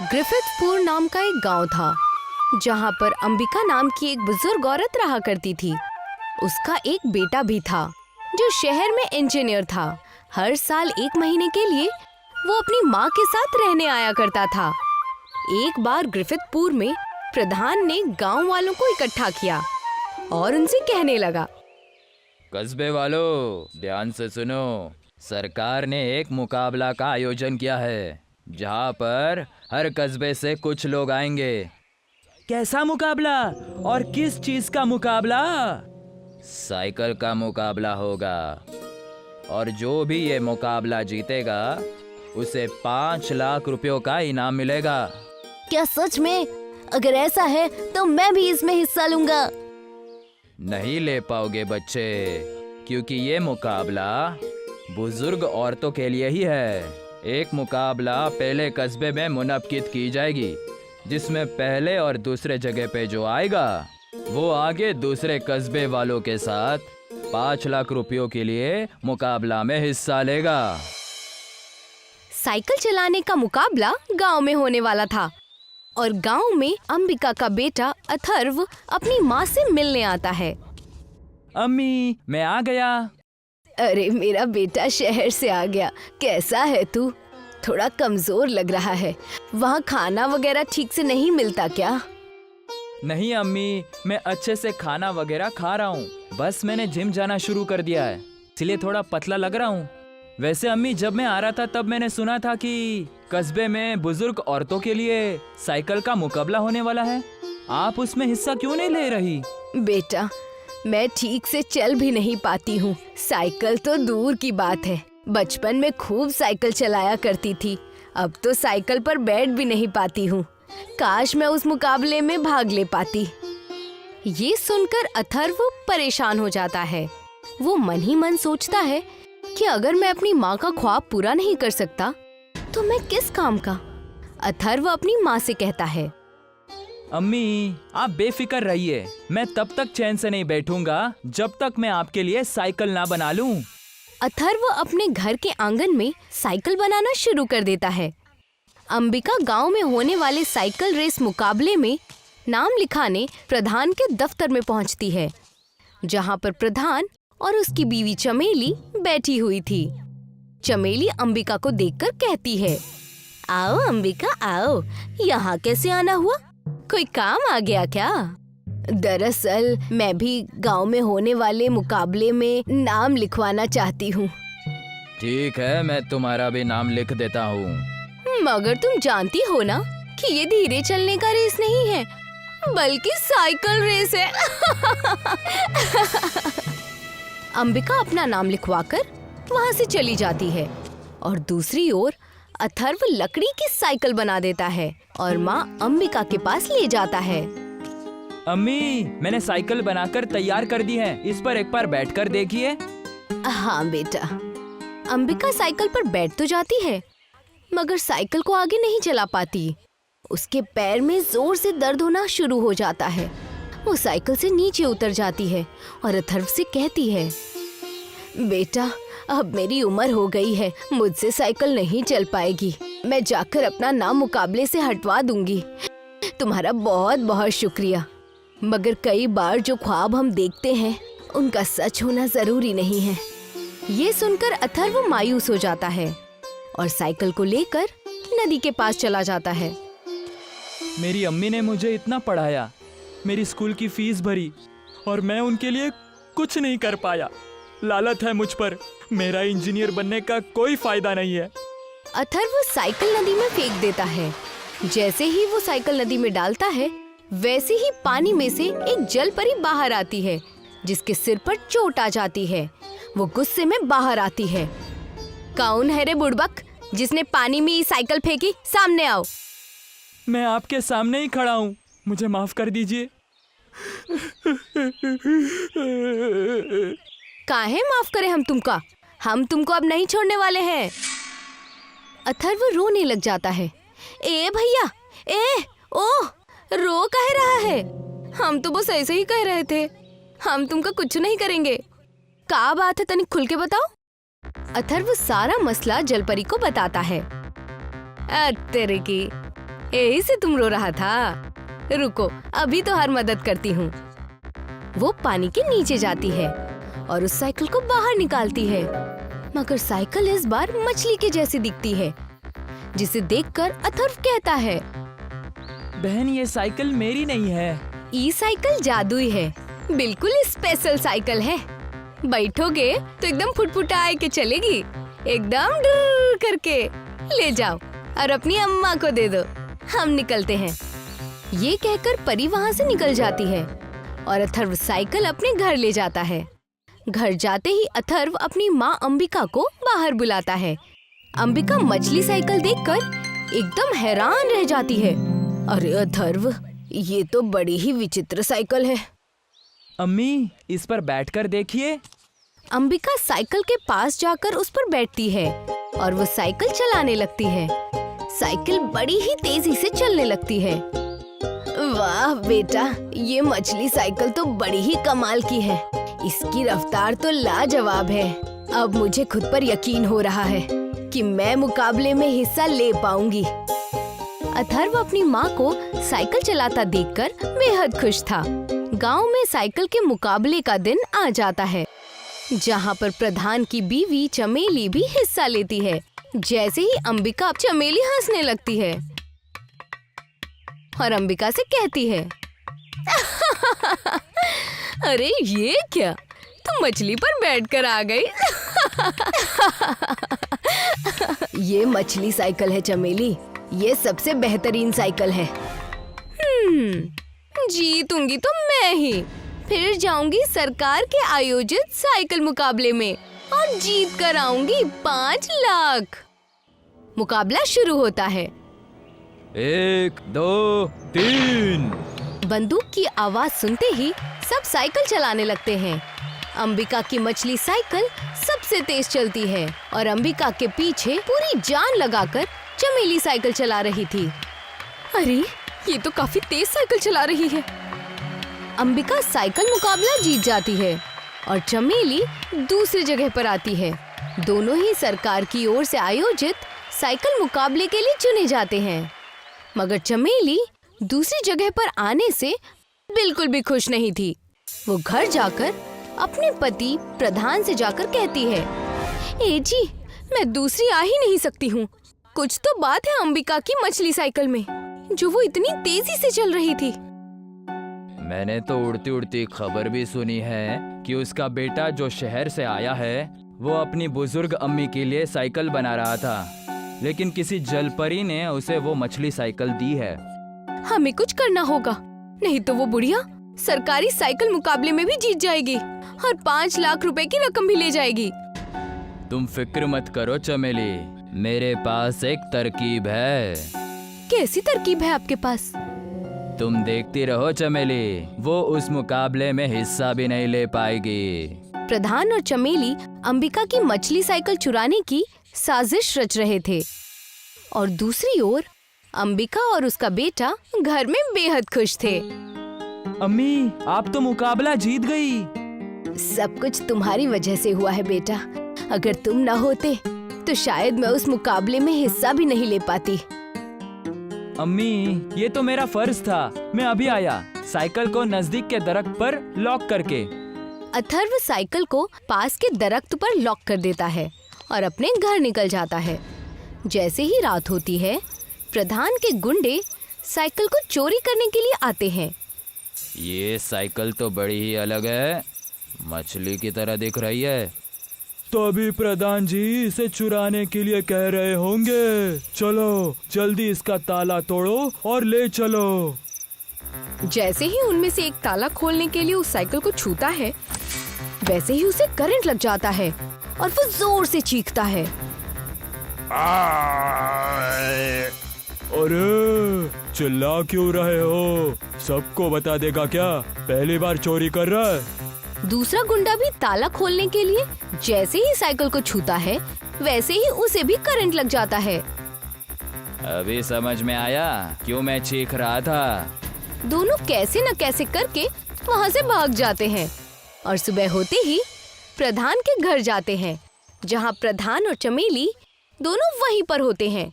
ग्रिफिथपुर नाम का एक गांव था जहां पर अंबिका नाम की एक बुजुर्ग औरत रहा करती थी। उसका एक बेटा भी था जो शहर में इंजीनियर था। हर साल 1 महीने के लिए वो अपनी माँ के साथ रहने आया करता था। एक बार ग्रिफिथपुर में प्रधान ने गांव वालों को इकट्ठा किया और उनसे कहने लगा, कस्बे वालों, ध्यान से सुनो। सरकार ने एक मुकाबला का आयोजन किया है जहाँ पर हर कस्बे से कुछ लोग आएंगे। कैसा मुकाबला और किस चीज का मुकाबला? साइकिल का मुकाबला होगा और जो भी ये मुकाबला जीतेगा उसे 5 लाख रुपयों का इनाम मिलेगा। क्या सच में? अगर ऐसा है तो मैं भी इसमें हिस्सा लूंगा। नहीं ले पाओगे बच्चे, क्योंकि ये मुकाबला बुजुर्ग औरतों के लिए ही है। एक मुकाबला पहले कस्बे में मुनक्किद की जाएगी, जिसमें पहले और दूसरे जगह पे जो आएगा वो आगे दूसरे कस्बे वालों के साथ 5 लाख रुपयों के लिए मुकाबला में हिस्सा लेगा। साइकिल चलाने का मुकाबला गांव में होने वाला था और गांव में अंबिका का बेटा अथर्व अपनी माँ से मिलने आता है। अम्मी, मैं आ गया। अरे मेरा बेटा शहर से आ गया। कैसा है तू? थोड़ा कमजोर लग रहा है। वहाँ खाना वगैरह ठीक से नहीं मिलता क्या? नहीं अम्मी, मैं अच्छे से खाना वगैरह खा रहा हूँ। बस मैंने जिम जाना शुरू कर दिया है, इसलिए थोड़ा पतला लग रहा हूँ। वैसे अम्मी, जब मैं आ रहा था तब मैंने सुना था कि कस्बे में बुजुर्ग औरतों के लिए साइकिल का मुकाबला होने वाला है। आप उसमें हिस्सा क्यों नहीं ले रही? बेटा, मैं ठीक से चल भी नहीं पाती हूँ। साइकिल तो दूर की बात है। बचपन में खूब साइकिल चलाया करती थी, अब तो साइकिल पर बैठ भी नहीं पाती हूँ। काश मैं उस मुकाबले में भाग ले पाती। ये सुनकर अथर्व परेशान हो जाता है। वो मन ही मन सोचता है कि अगर मैं अपनी माँ का ख्वाब पूरा नहीं कर सकता तो मैं किस काम का। अथर्व अपनी माँ से कहता है, अम्मी, आप बेफिक्र रहिए। मैं तब तक चैन से नहीं बैठूंगा जब तक मैं आपके लिए साइकिल ना बना लूं। अथर्व अपने घर के आंगन में साइकिल बनाना शुरू कर देता है। अंबिका गांव में होने वाले साइकिल रेस मुकाबले में नाम लिखाने प्रधान के दफ्तर में पहुंचती है, जहां पर प्रधान और उसकी बीवी चमेली बैठी हुई थी। चमेली अंबिका को देखकर कहती है, आओ अंबिका आओ, यहाँ कैसे आना हुआ? कोई काम आ गया क्या? दरअसल मैं भी गांव में होने वाले मुकाबले में नाम लिखवाना चाहती हूँ। ठीक है, मैं तुम्हारा भी नाम लिख देता हूँ। मगर तुम जानती हो ना कि ये धीरे चलने का रेस नहीं है, बल्कि साइकिल रेस है। अंबिका अपना नाम लिखवाकर वहाँ से चली जाती है और दूसरी ओर अथर्व लकड़ी की साइकिल बना देता है और माँ अंबिका के पास ले जाता है। अम्मी, मैंने साइकिल बनाकर तैयार कर दी है, इस पर एक बार बैठकर देखिए। हाँ बेटा। अंबिका साइकिल पर बैठ तो जाती है, मगर साइकिल को आगे नहीं चला पाती। उसके पैर में जोर से दर्द होना शुरू हो जाता है। वो साइकिल से नीचे उतर जाती है और अथर्व से कहती है, बेटा, अब मेरी उम्र हो गई है, मुझसे साइकिल नहीं चल पाएगी। मैं जाकर अपना नाम मुकाबले से हटवा दूंगी। तुम्हारा बहुत बहुत शुक्रिया, मगर कई बार जो ख्वाब हम देखते हैं उनका सच होना जरूरी नहीं है। ये सुनकर अथर्व मायूस हो जाता है और साइकिल को लेकर नदी के पास चला जाता है। मेरी अम्मी ने मुझे इतना पढ़ाया, मेरी स्कूल की फीस भरी और मैं उनके लिए कुछ नहीं कर पाया। लालच है मुझ पर, मेरा इंजीनियर बनने का कोई फायदा नहीं है। अथर्व साइकिल नदी में फेंक देता है। जैसे ही वो साइकिल नदी में डालता है, वैसे ही पानी में से एक जल परी बाहर आती है, जिसके सिर पर चोट आ जाती है। वो गुस्से में बाहर आती है। कौन है रे बुड़बक, जिसने पानी में साइकिल फेंकी? सामने आओ। मैं आपके सामने ही खड़ा हूँ, मुझे माफ कर दीजिए। काहे माफ करें हम तुमका? हम तुमको अब नहीं छोड़ने वाले हैं। अथर्व रोने लग जाता है। ए भैया, ए ओह, रो काहे रहा है? हम तो बस ऐसे ही कह रहे थे, हम तुमका कुछ नहीं करेंगे। का बात है, तनिक खुल के बताओ। अथर्व सारा मसला जलपरी को बताता है। तेरे की, यही से तुम रो रहा था। रुको, अभी तो हर मदद करती हूँ। वो पानी के नीचे जाती है और उस साइकिल को बाहर निकालती है, मगर साइकिल इस बार मछली के जैसी दिखती है, जिसे देखकर अथर्व कहता है, बहन ये साइकिल मेरी नहीं है। ई साइकिल जादुई है, बिल्कुल स्पेशल साइकिल है। बैठोगे तो एकदम फुटफुटाए के चलेगी, एकदम डूर करके। ले जाओ और अपनी अम्मा को दे दो, हम निकलते हैं। ये कहकर परी वहाँ से निकल जाती है और अथर्व साइकिल अपने घर ले जाता है। घर जाते ही अथर्व अपनी माँ अंबिका को बाहर बुलाता है। अंबिका मछली साइकिल देखकर एकदम हैरान रह जाती है। अरे अथर्व, ये तो बड़ी ही विचित्र साइकिल है। अम्मी, इस पर बैठकर देखिए। अंबिका साइकिल के पास जाकर उस पर बैठती है और वो साइकिल चलाने लगती है। साइकिल बड़ी ही तेजी से चलने लगती है। वाह बेटा, ये मछली साइकिल तो बड़ी ही कमाल की है। इसकी रफ्तार तो लाजवाब है। अब मुझे खुद पर यकीन हो रहा है कि मैं मुकाबले में हिस्सा ले पाऊंगी। अथर्व अपनी माँ को साइकिल चलाता देखकर बेहद खुश था। गांव में साइकिल के मुकाबले का दिन आ जाता है, जहाँ पर प्रधान की बीवी चमेली भी हिस्सा लेती है। जैसे ही अंबिका चमेली हंसने लगती है और अंबिका से कहती है, अरे ये क्या, तुम मछली पर बैठकर आ गई। ये मछली साइकिल है चमेली, ये सबसे बेहतरीन साइकिल है। जीतूंगी तो मैं ही। फिर जाऊंगी सरकार के आयोजित साइकिल मुकाबले में और जीत कर आऊंगी 5 लाख। मुकाबला शुरू होता है। 1, 2, 3। बंदूक की आवाज सुनते ही सब साइकिल चलाने लगते हैं। अंबिका की मछली साइकिल सबसे तेज चलती है और अंबिका के पीछे पूरी जान लगाकर चमेली साइकिल चला रही थी। अरे, ये तो काफी तेज साइकिल चला रही है। अंबिका साइकिल मुकाबला जीत जाती है और चमेली दूसरी जगह पर आती है। दोनों ही सरकार की ओर से आयोजित साइकिल मुकाबले के लिए चुने जाते हैं, मगर चमेली दूसरी जगह पर आने से बिल्कुल भी खुश नहीं थी। वो घर जाकर अपने पति प्रधान से जाकर कहती है, ए जी, मैं दूसरी आ ही नहीं सकती हूँ। कुछ तो बात है अंबिका की मछली साइकिल में, जो वो इतनी तेजी से चल रही थी। मैंने तो उड़ती उड़ती खबर भी सुनी है कि उसका बेटा जो शहर से आया है, वो अपनी बुजुर्ग अम्मी के लिए साइकिल बना रहा था, लेकिन किसी जलपरी ने उसे वो मछली साइकिल दी है। हमें कुछ करना होगा, नहीं तो वो बुढ़िया सरकारी साइकिल मुकाबले में भी जीत जाएगी और 5 लाख रुपए की रकम भी ले जाएगी। तुम फिक्र मत करो चमेली, मेरे पास एक तरकीब है। कैसी तरकीब है आपके पास? तुम देखती रहो चमेली, वो उस मुकाबले में हिस्सा भी नहीं ले पाएगी। प्रधान और चमेली अंबिका की मछली साइकिल चुराने की साजिश रच रहे थे और दूसरी ओर अंबिका और उसका बेटा घर में बेहद खुश थे। अम्मी, आप तो मुकाबला जीत गई। सब कुछ तुम्हारी वजह से हुआ है बेटा। अगर तुम न होते तो शायद मैं उस मुकाबले में हिस्सा भी नहीं ले पाती। अम्मी, ये तो मेरा फर्ज था। मैं अभी आया, साइकिल को नजदीक के दरख्त पर लॉक करके। अथर्व साइकिल को पास के दरख्त पर लॉक कर देता है और अपने घर निकल जाता है। जैसे ही रात होती है, प्रधान के गुंडे साइकिल को चोरी करने के लिए आते हैं। ये साइकिल तो बड़ी ही अलग है, मछली की तरह दिख रही है। तो अभी प्रधान जी इसे चुराने के लिए कह रहे होंगे। चलो जल्दी इसका ताला तोड़ो और ले चलो। जैसे ही उनमें से एक ताला खोलने के लिए उस साइकिल को छूता है, वैसे ही उसे करंट लग जाता है और वो जोर से चीखता है। अरे चिल्ला क्यों रहे हो? सबको बता देगा क्या? पहली बार चोरी कर रहा है। दूसरा गुंडा भी ताला खोलने के लिए जैसे ही साइकिल को छूता है, वैसे ही उसे भी करंट लग जाता है। अभी समझ में आया क्यों मैं चीख रहा था। दोनों कैसे न कैसे करके वहाँ से भाग जाते हैं और सुबह होते ही प्रधान के घर जाते हैं, जहाँ प्रधान और चमेली दोनों वहीं पर होते हैं।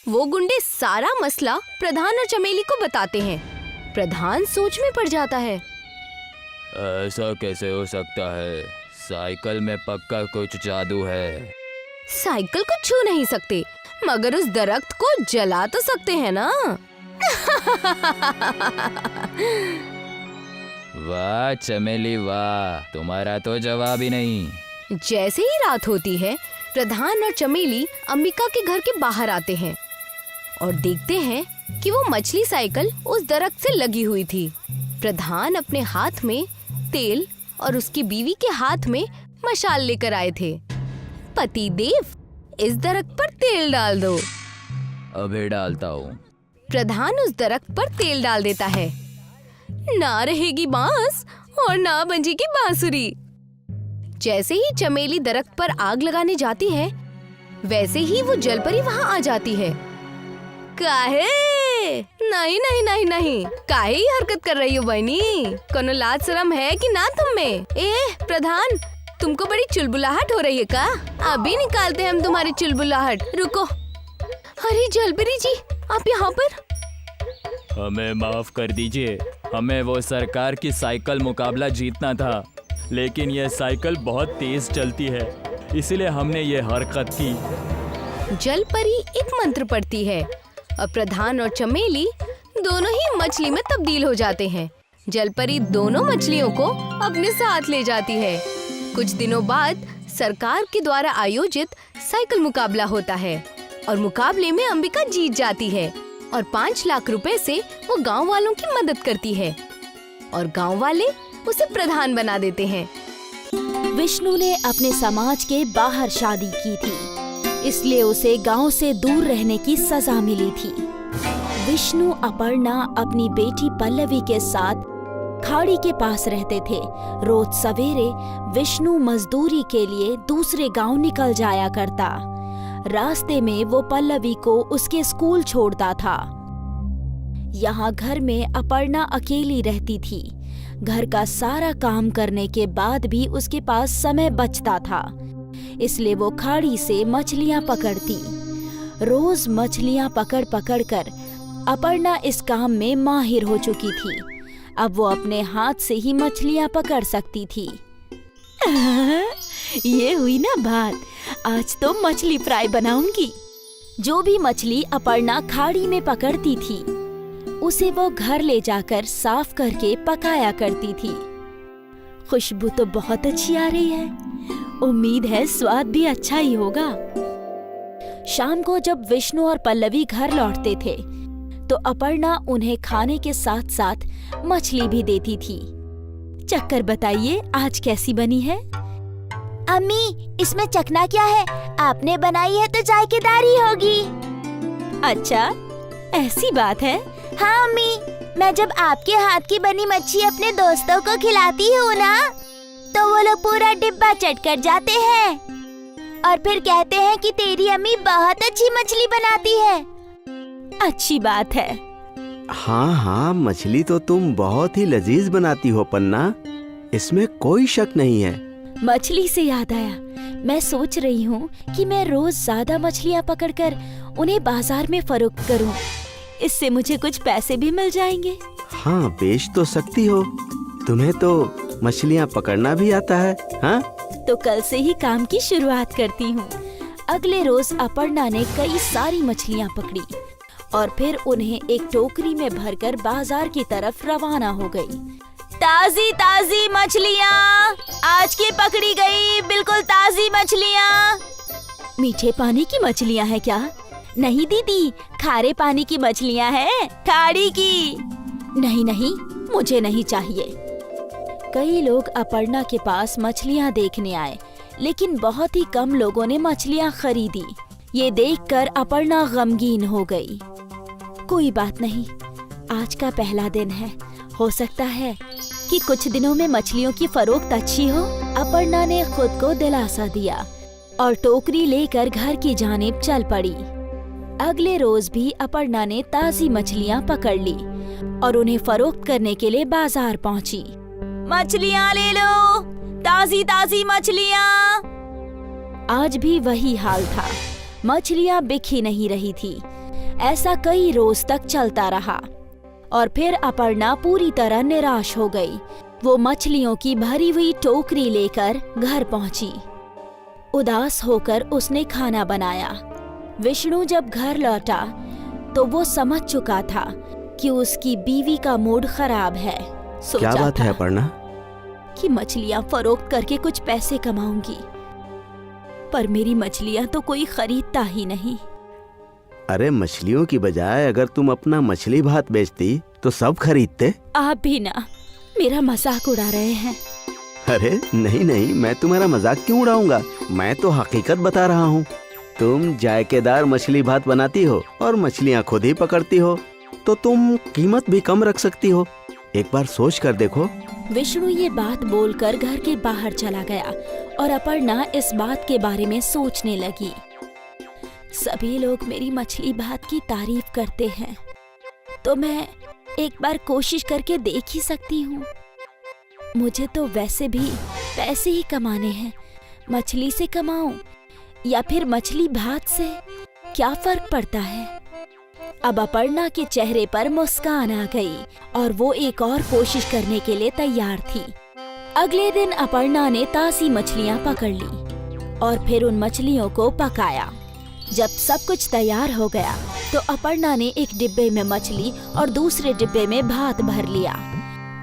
वो गुंडे सारा मसला प्रधान और चमेली को बताते हैं। प्रधान सोच में पड़ जाता है। ऐसा कैसे हो सकता है? साइकिल में पक्का कुछ जादू है। साइकिल को छू नहीं सकते, मगर उस दरख्त को जला तो सकते हैं ना। वाह चमेली वाह, तुम्हारा तो जवाब ही नहीं। जैसे ही रात होती है, प्रधान और चमेली अंबिका के घर के बाहर आते हैं और देखते हैं कि वो मछली साइकिल उस दरख्त से लगी हुई थी। प्रधान अपने हाथ में तेल और उसकी बीवी के हाथ में मशाल लेकर आए थे। पति देव, इस दरख्त पर तेल डाल दो। अभी डालता हूँ। प्रधान उस दरख्त पर तेल डाल देता है। ना रहेगी बांस और ना बजेगी बांसुरी। जैसे ही चमेली दरख्त पर आग लगाने जाती है, वैसे ही वो जलपरी वहाँ आ जाती है। काहे? नहीं नहीं नहीं नहीं, काहे ही हरकत कर रही हो बहनी? कोनो लाज शरम है कि ना तुम में? प्रधान, तुमको बड़ी चुलबुलाहट हो रही है का? अभी निकालते हैं हम तुम्हारी चुलबुलाहट। रुको। अरे जलपरी जी, आप यहाँ पर? हमें माफ कर दीजिए, हमें वो सरकार की साइकिल मुकाबला जीतना था, लेकिन यह साइकिल बहुत तेज चलती है, इसलिए हमने ये हरकत की। जलपरी एक मंत्र पढ़ती है और प्रधान और चमेली दोनों ही मछली में तब्दील हो जाते हैं। जलपरी दोनों मछलियों को अपने साथ ले जाती है। कुछ दिनों बाद सरकार के द्वारा आयोजित साइकिल मुकाबला होता है और मुकाबले में अंबिका जीत जाती है और 5 लाख रुपए से वो गांव वालों की मदद करती है और गांव वाले उसे प्रधान बना देते हैं। विष्णु ने अपने समाज के बाहर शादी की थी, इसलिए उसे गांव से दूर रहने की सजा मिली थी। विष्णु अपर्णा अपनी बेटी पल्लवी के साथ खाड़ी के पास रहते थे। रोज सवेरे विष्णु मजदूरी के लिए दूसरे गांव निकल जाया करता। रास्ते में वो पल्लवी को उसके स्कूल छोड़ता था। यहाँ घर में अपर्णा अकेली रहती थी। घर का सारा काम करने के बाद भी उसके पास समय बचता था, इसलिए वो खाड़ी से मछलियाँ पकड़ती। रोज मछलियाँ पकड़ पकड़ कर अपर्णा इस काम में माहिर हो चुकी थी। अब वो अपने हाथ से ही मछलियाँ पकड़ सकती थी। ये हुई ना बात, आज तो मछली फ्राई बनाऊंगी। जो भी मछली अपर्णा खाड़ी में पकड़ती थी, उसे वो घर ले जाकर साफ करके पकाया करती थी। खुशबू तो बहुत अच्छी आ रही है, उम्मीद है स्वाद भी अच्छा ही होगा। शाम को जब विष्णु और पल्लवी घर लौटते थे, तो अपर्णा उन्हें खाने के साथ साथ मछली भी देती थी। चक्कर बताइए, आज कैसी बनी है? अम्मी, इसमें चखना क्या है? आपने बनाई है तो जायकेदार ही होगी। अच्छा, ऐसी बात है? हाँ अम्मी, मैं जब आपके हाथ की बनी मच्छी अपने दोस्तों को खिलाती हूँ ना, तो वो लोग पूरा डिब्बा चट कर जाते हैं और फिर कहते हैं कि तेरी अम्मी बहुत अच्छी मछली बनाती है। अच्छी बात है। हाँ हाँ, मछली तो तुम बहुत ही लजीज बनाती हो पन्ना, इसमें कोई शक नहीं है। मछली से याद आया, मैं सोच रही हूँ कि मैं रोज ज्यादा मछलियाँ पकड़कर उन्हें बाजार में फरोख्त करूँ। इससे मुझे कुछ पैसे भी मिल जाएंगे। हाँ, बेच तो सकती हो, तुम्हें तो मछलियाँ पकड़ना भी आता है। हाँ, तो कल से ही काम की शुरुआत करती हूँ। अगले रोज अपर्णा ने कई सारी मछलियाँ पकड़ी और फिर उन्हें एक टोकरी में भरकर बाजार की तरफ रवाना हो गई। ताजी ताजी मछलियाँ आज की पकड़ी गई, बिल्कुल ताजी मछलियाँ। मीठे पानी की मछलियाँ हैं क्या? नहीं दीदी, खारे पानी की मछलियाँ हैं, खाड़ी की। नहीं नहीं, मुझे नहीं चाहिए। कई लोग अपर्णा के पास मछलियाँ देखने आए, लेकिन बहुत ही कम लोगों ने मछलियाँ खरीदी। ये देखकर अपर्णा गमगीन हो गई। कोई बात नहीं, आज का पहला दिन है, हो सकता है कि कुछ दिनों में मछलियों की फरोख्त अच्छी हो। अपर्णा ने खुद को दिलासा दिया और टोकरी लेकर घर की जानिब चल पड़ी। अगले रोज भी अपर्णा ने ताजी मछलियाँ पकड़ ली और उन्हें फरोख्त करने के लिए बाजार पहुँची। मछलियाँ ले लो, ताजी ताजी मछलियाँ। आज भी वही हाल था, मछलियाँ बिक ही नहीं रही थी। ऐसा कई रोज तक चलता रहा और फिर अपर्णा पूरी तरह निराश हो गई। वो मछलियों की भरी हुई टोकरी लेकर घर पहुंची। उदास होकर उसने खाना बनाया। विष्णु जब घर लौटा तो वो समझ चुका था कि उसकी बीवी का मूड खराब है। क्या बात है अपर्णा? कि मछलियाँ फरोख्त करके कुछ पैसे कमाऊंगी, पर मेरी मछलियाँ तो कोई खरीदता ही नहीं। अरे मछलियों की बजाय अगर तुम अपना मछली भात बेचती तो सब खरीदते। आप भी ना मेरा मजाक उड़ा रहे हैं। अरे नहीं नहीं, मैं तुम्हारा मजाक क्यों उड़ाऊंगा? मैं तो हकीकत बता रहा हूँ। तुम जायकेदार मछली भात बनाती हो और मछलियाँ खुद ही पकड़ती हो, तो तुम कीमत भी कम रख सकती हो। एक बार सोच कर देखो। विष्णु ये बात बोलकर घर के बाहर चला गया और अपर्णा इस बात के बारे में सोचने लगी। सभी लोग मेरी मछली भात की तारीफ करते हैं, तो मैं एक बार कोशिश करके देख ही सकती हूँ। मुझे तो वैसे भी पैसे ही कमाने हैं। मछली से कमाऊं या फिर मछली भात से, क्या फर्क पड़ता है? अब अपर्णा के चेहरे पर मुस्कान आ गई और वो एक और कोशिश करने के लिए तैयार थी। अगले दिन अपर्णा ने ताज़ी मछलियाँ पकड़ ली और फिर उन मछलियों को पकाया। जब सब कुछ तैयार हो गया तो अपर्णा ने एक डिब्बे में मछली और दूसरे डिब्बे में भात भर लिया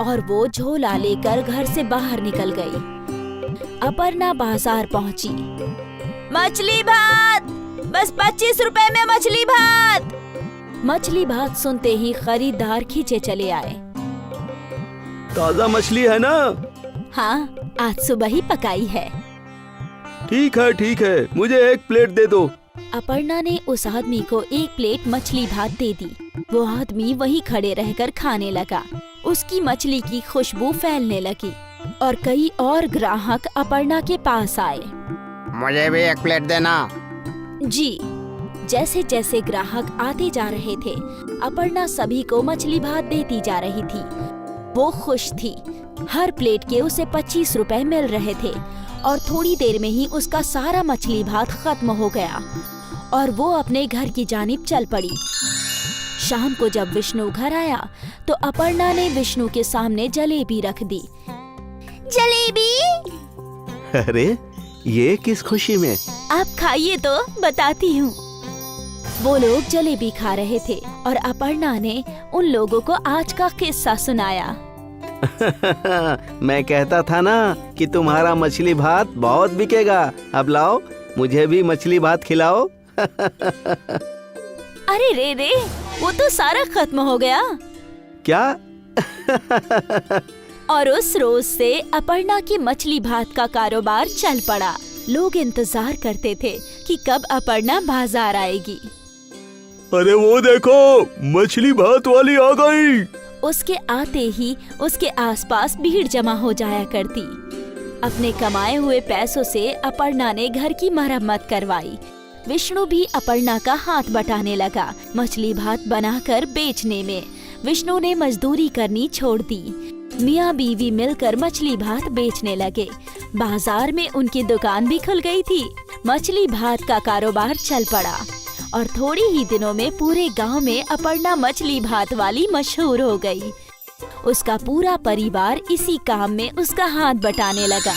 और वो झोला लेकर घर से बाहर निकल गई। अपर्णा बाजार पहुंची। मछली भात, बस 25 रुपए में मछली भात। मछली भात सुनते ही खरीदार खींचे चले आए। ताजा मछली है ना? हाँ, आज सुबह ही पकाई है। ठीक है, मुझे एक प्लेट दे दो। अपर्णा ने उस आदमी को एक प्लेट मछली भात दे दी। वो आदमी वहीं खड़े रहकर खाने लगा। उसकी मछली की खुशबू फैलने लगी और कई और ग्राहक अपर्णा के पास आए। मुझे भी एक प्लेट देना। जी। जैसे जैसे ग्राहक आते जा रहे थे, अपर्णा सभी को मछली भात देती जा रही थी। वो खुश थी। हर प्लेट के उसे 25 रुपए मिल रहे थे और थोड़ी देर में ही उसका सारा मछली भात खत्म हो गया और वो अपने घर की जानिब चल पड़ी। शाम को जब विष्णु घर आया तो अपर्णा ने विष्णु के सामने जलेबी रख दी। जलेबी? अरे ये किस खुशी में? आप खाइए तो बताती हूँ। वो लोग जलेबी खा रहे थे और अपर्णा ने उन लोगों को आज का किस्सा सुनाया। मैं कहता था ना कि तुम्हारा मछली भात बहुत बिकेगा। अब लाओ, मुझे भी मछली भात खिलाओ। अरे रे, वो तो सारा खत्म हो गया। क्या? और उस रोज से अपर्णा की मछली भात का कारोबार चल पड़ा। लोग इंतजार करते थे कि कब अपर्णा बाजार आएगी। अरे वो देखो, मछली भात वाली आ गई। उसके आते ही उसके आसपास भीड़ जमा हो जाया करती। अपने कमाए हुए पैसों से अपर्णा ने घर की मरम्मत करवाई। विष्णु भी अपर्णा का हाथ बटाने लगा मछली भात बनाकर बेचने में। विष्णु ने मजदूरी करनी छोड़ दी। मियाँ बीवी मिलकर मछली भात बेचने लगे। बाजार में उनकी दुकान भी खुल गई थी। मछली भात का कारोबार चल पड़ा और थोड़ी ही दिनों में पूरे गांव में अपर्णा मछली भात वाली मशहूर हो गई। उसका पूरा परिवार इसी काम में उसका हाथ बटाने लगा।